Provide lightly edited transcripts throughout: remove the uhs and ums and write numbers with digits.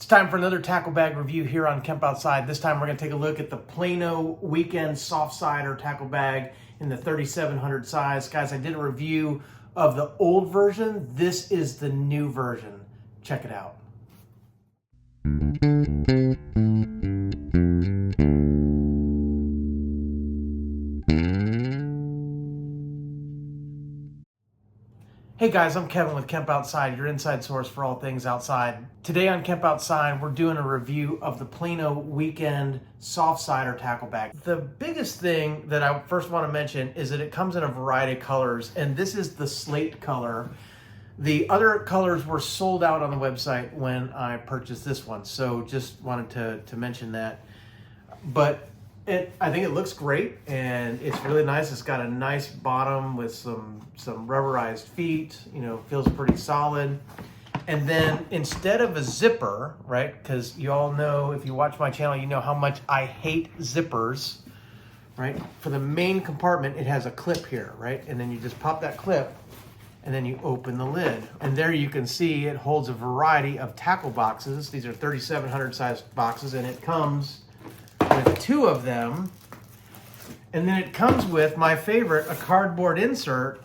It's time for another tackle bag review here on Kemp Outside. This time we're going to take a look at the Plano Weekend Softsider tackle bag in the 3700 size. Guys, I did a review of the old version. This is the new version. Check it out. Hey guys, I'm Kevin with Kemp Outside, your inside source for all things outside. Today on Kemp Outside, we're doing a review of the Plano Weekend Softsider tackle bag. The biggest thing that I first want to mention is that it comes in a variety of colors, and this is the slate color. The other colors were sold out on the website when I purchased this one, so just wanted to mention that. But I think it looks great, and it's really nice. It's got a nice bottom with some rubberized feet, you know, feels pretty solid. And then instead of a zipper, right, because you all know, if you watch my channel, you know how much I hate zippers, right? For the main compartment, it has a clip here, right? And then you just pop that clip, and then you open the lid. And there you can see it holds a variety of tackle boxes. These are 3700 size boxes, and it comes with two of them. And then it comes with, my favorite, a cardboard insert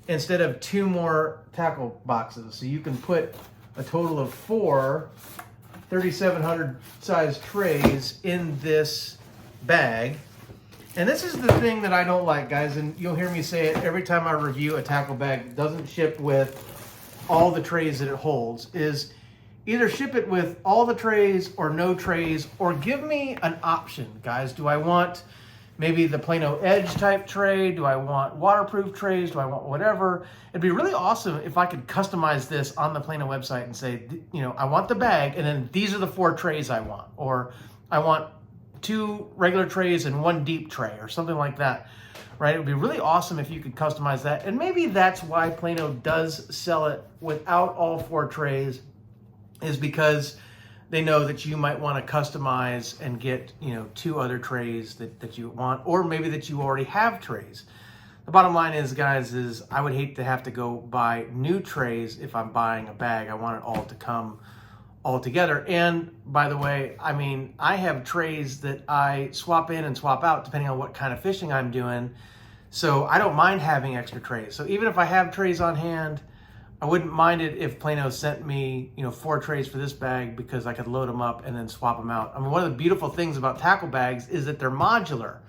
instead of two more tackle boxes. So you can put a total of 4 3700 size trays in this bag. And this is the thing that I don't like, guys, and you'll hear me say it every time I review a tackle bag that doesn't ship with all the trays that it holds, is either ship it with all the trays or no trays, or give me an option, guys. Do I want maybe the Plano Edge type tray? Do I want waterproof trays? Do I want whatever? It'd be really awesome if I could customize this on the Plano website and say, you know, I want the bag, and then these are the 4 trays I want, or I want 2 regular trays and 1 deep tray, or something like that, right? It would be really awesome if you could customize that. And maybe that's why Plano does sell it without all 4 trays, is because they know that you might want to customize and get, you know, 2 other trays that you want, or maybe that you already have trays. The bottom line is, guys, is I would hate to have to go buy new trays if I'm buying a bag. I want it all to come all together. And by the way, I mean, I have trays that I swap in and swap out depending on what kind of fishing I'm doing. So I don't mind having extra trays. So even if I have trays on hand, I wouldn't mind it if Plano sent me, you know, 4 trays for this bag, because I could load them up and then swap them out. I mean, one of the beautiful things about tackle bags is that they're modular,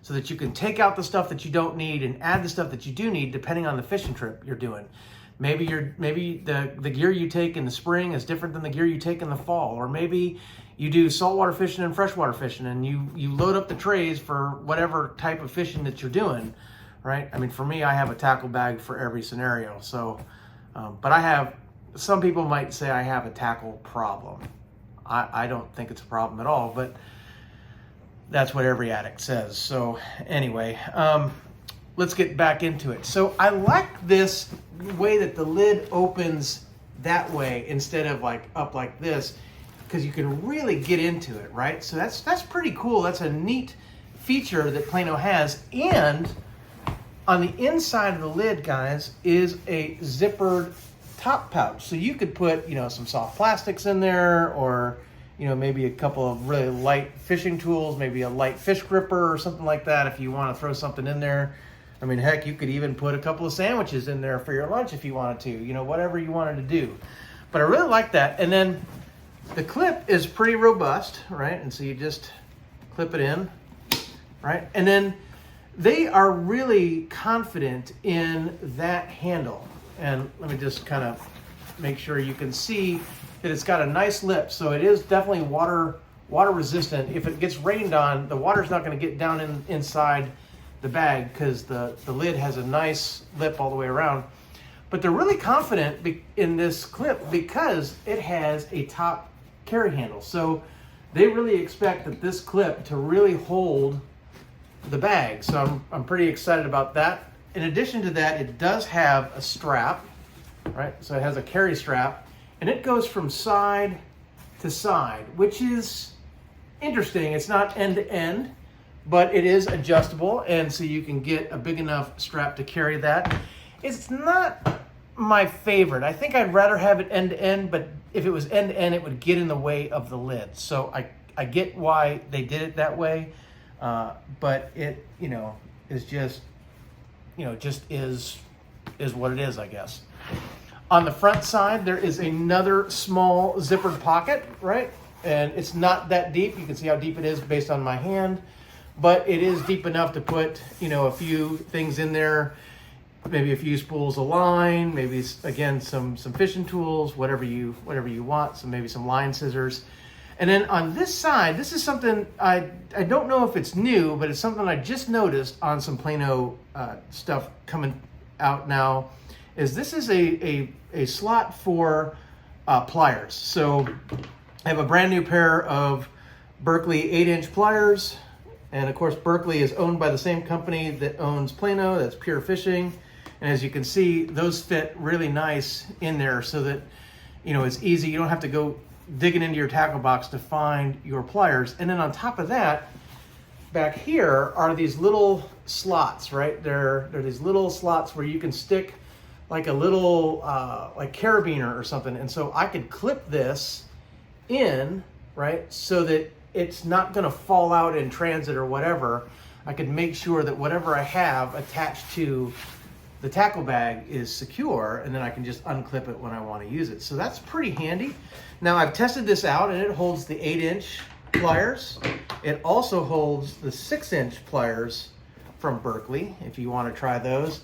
so that you can take out the stuff that you don't need and add the stuff that you do need depending on the fishing trip you're doing. Maybe the gear you take in the spring is different than the gear you take in the fall, or maybe you do saltwater fishing and freshwater fishing, and you load up the trays for whatever type of fishing that you're doing, right? I mean, for me, I have a tackle bag for every scenario. So. But some people might say I have a tackle problem. I don't think it's a problem at all, but that's what every addict says. So anyway, let's get back into it. So I like this way that the lid opens that way instead of like up like this, because you can really get into it, right? So that's pretty cool. That's a neat feature that Plano has. And on the inside of the lid, guys, is a zippered top pouch. So you could put, you know, some soft plastics in there, or, you know, maybe a couple of really light fishing tools, maybe a light fish gripper or something like that if you want to throw something in there. I mean, heck, you could even put a couple of sandwiches in there for your lunch if you wanted to, you know, whatever you wanted to do. But I really like that. And then the clip is pretty robust, right? And so you just clip it in, right? And then they are really confident in that handle. And let me just kind of make sure you can see that it's got a nice lip. So it is definitely water resistant. If it gets rained on, the water's not going to get down inside the bag, because the lid has a nice lip all the way around. But they're really confident in this clip because it has a top carry handle. So they really expect that this clip to really hold the bag. So I'm pretty excited about that. In addition to that, it does have a strap, right? So it has a carry strap, and it goes from side to side, which is interesting. It's not end to end, but it is adjustable, and so you can get a big enough strap to carry that. It's not my favorite. I think I'd rather have it end to end, but if it was end to end, it would get in the way of the lid. So I get why they did it that way, but it, is just, just is what it is, I guess. On the front side, there is another small zippered pocket, right? And it's not that deep. You can see how deep it is based on my hand, but it is deep enough to put, a few things in there, maybe a few spools of line, maybe again some fishing tools, whatever you want. So maybe some line scissors. And then on this side, this is something I don't know if it's new, but it's something I just noticed on some Plano stuff coming out now. This is a slot for pliers. So I have a brand new pair of Berkley 8-inch pliers, and of course Berkley is owned by the same company that owns Plano, that's Pure Fishing. And as you can see, those fit really nice in there so that, it's easy. You don't have to go digging into your tackle box to find your pliers. And then on top of that, back here are these little slots, right? They're these little slots where you can stick like a little like carabiner or something. And so I could clip this in, right, so that it's not going to fall out in transit or whatever. I could make sure that whatever I have attached to the tackle bag is secure, and then I can just unclip it when I want to use it. So that's pretty handy. Now I've tested this out, and it holds the 8-inch pliers. It also holds the 6-inch pliers from Berkley, if you want to try those.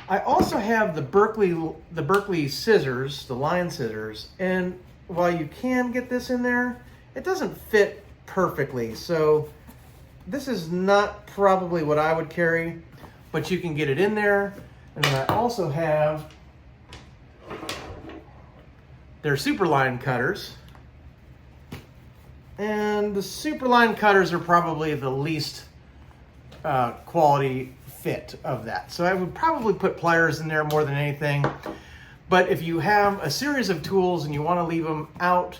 I also have the Berkley scissors, the line scissors, and while you can get this in there, it doesn't fit perfectly. So this is not probably what I would carry, but you can get it in there. And then I also have their Superline cutters. And the Superline cutters are probably the least quality fit of that. So I would probably put pliers in there more than anything. But if you have a series of tools and you want to leave them out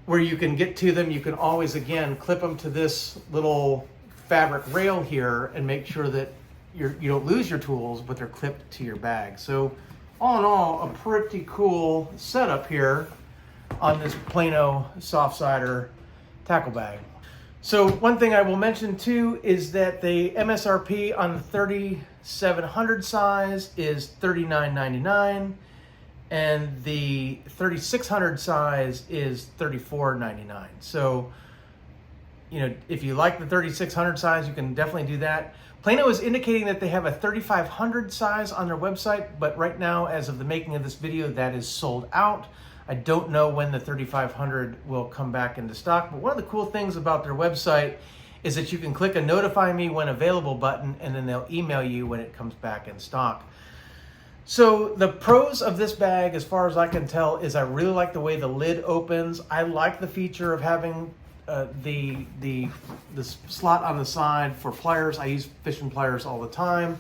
where you can get to them, you can always, again, clip them to this little fabric rail here and make sure that you don't lose your tools, but they're clipped to your bag. So all in all, a pretty cool setup here on this Plano Softsider tackle bag. So one thing I will mention too is that the MSRP on the 3700 size is $39.99, and the 3600 size is $34.99. So, if you like the 3600 size, you can definitely do that. Plano is indicating that they have a 3500 size on their website, but right now, as of the making of this video, that is sold out. I don't know when the 3500 will come back into stock, but one of the cool things about their website is that you can click a notify me when available button, and then they'll email you when it comes back in stock. So the pros of this bag, as far as I can tell, is I really like the way the lid opens. I like the feature of having the slot on the side for pliers. I use fishing pliers all the time.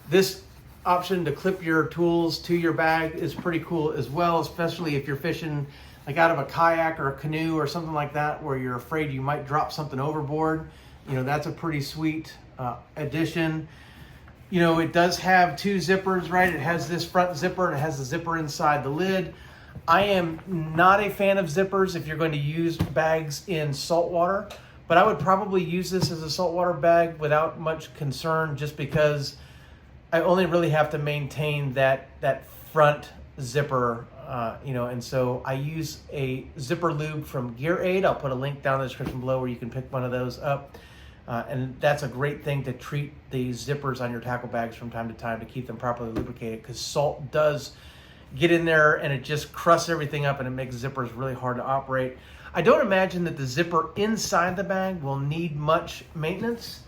This option to clip your tools to your bag is pretty cool as well, especially if you're fishing like out of a kayak or a canoe or something like that where you're afraid you might drop something overboard. That's a pretty sweet addition. It does have two zippers, right? It has this front zipper and it has the zipper inside the lid. I am not a fan of zippers if you're going to use bags in saltwater, but I would probably use this as a saltwater bag without much concern, just because I only really have to maintain that front zipper, and so I use a zipper lube from Gear Aid. I'll put a link down in the description below where you can pick one of those up. And that's a great thing to treat the zippers on your tackle bags from time to time to keep them properly lubricated, because salt does get in there and it just crusts everything up and it makes zippers really hard to operate. I don't imagine that the zipper inside the bag will need much maintenance,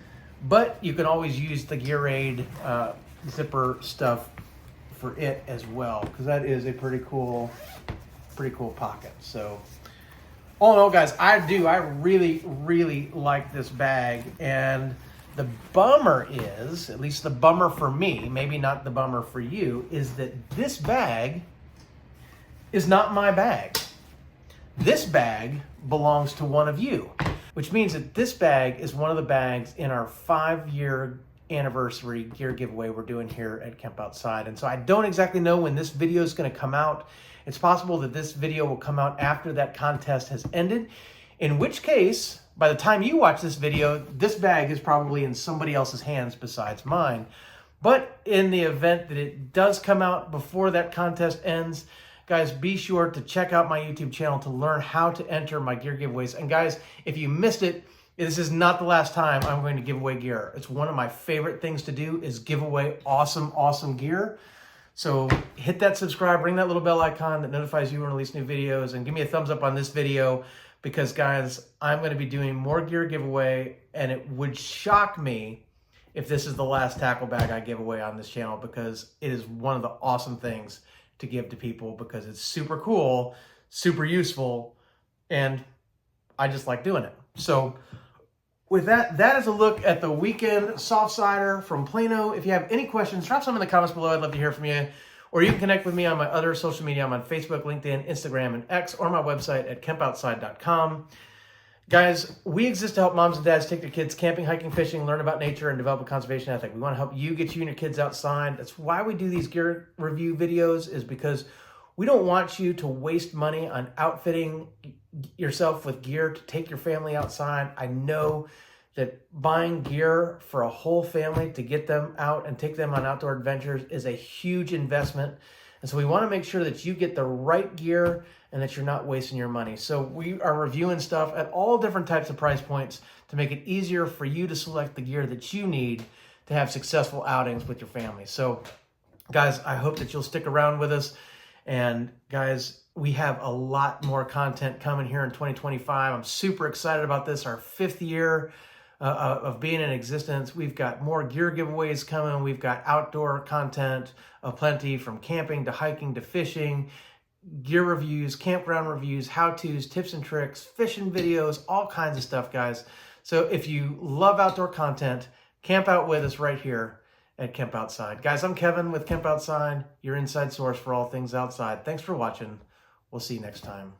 but you can always use the Gear Aid zipper stuff for it as well, because that is a pretty cool pocket. So all in all, guys, I really, really like this bag. And the bummer is, at least the bummer for me, maybe not the bummer for you, is that this bag is not my bag. This bag belongs to one of you, which means that this bag is one of the bags in our 5-year anniversary gear giveaway we're doing here at Camp Outside. And so I don't exactly know when this video is going to come out. It's possible that this video will come out after that contest has ended, in which case, by the time you watch this video, this bag is probably in somebody else's hands besides mine. But in the event that it does come out before that contest ends, guys, be sure to check out my YouTube channel to learn how to enter my gear giveaways. And guys, if you missed it, this is not the last time I'm going to give away gear. It's one of my favorite things to do is give away awesome gear. So hit that subscribe, ring that little bell icon that notifies you when I release new videos, and give me a thumbs up on this video because, guys, I'm going to be doing more gear giveaway, and it would shock me if this is the last tackle bag I give away on this channel, because it is one of the awesome things to give to people because it's super cool, super useful, and I just like doing it. So with that, that is a look at the weekend Softsider from Plano. If you have any questions, drop some in the comments below. I'd love to hear from you. Or you can connect with me on my other social media. I'm on Facebook, LinkedIn, Instagram, and X, or my website at kempoutside.com. Guys, we exist to help moms and dads take their kids camping, hiking, fishing, learn about nature, and develop a conservation ethic. We want to help you get you and your kids outside. That's why we do these gear review videos, is because we don't want you to waste money on outfitting yourself with gear to take your family outside. I know that buying gear for a whole family to get them out and take them on outdoor adventures is a huge investment. And so we want to make sure that you get the right gear and that you're not wasting your money. So we are reviewing stuff at all different types of price points to make it easier for you to select the gear that you need to have successful outings with your family. So guys, I hope that you'll stick around with us. And guys, we have a lot more content coming here in 2025. I'm super excited about this, our 5th year of being in existence. We've got more gear giveaways coming. We've got outdoor content aplenty, from camping to hiking to fishing, gear reviews, campground reviews, how-tos, tips and tricks, fishing videos, all kinds of stuff, guys. So if you love outdoor content, camp out with us right here at Kemp Outside. Guys, I'm Kevin with Kemp Outside, your inside source for all things outside. Thanks for watching. We'll see you next time.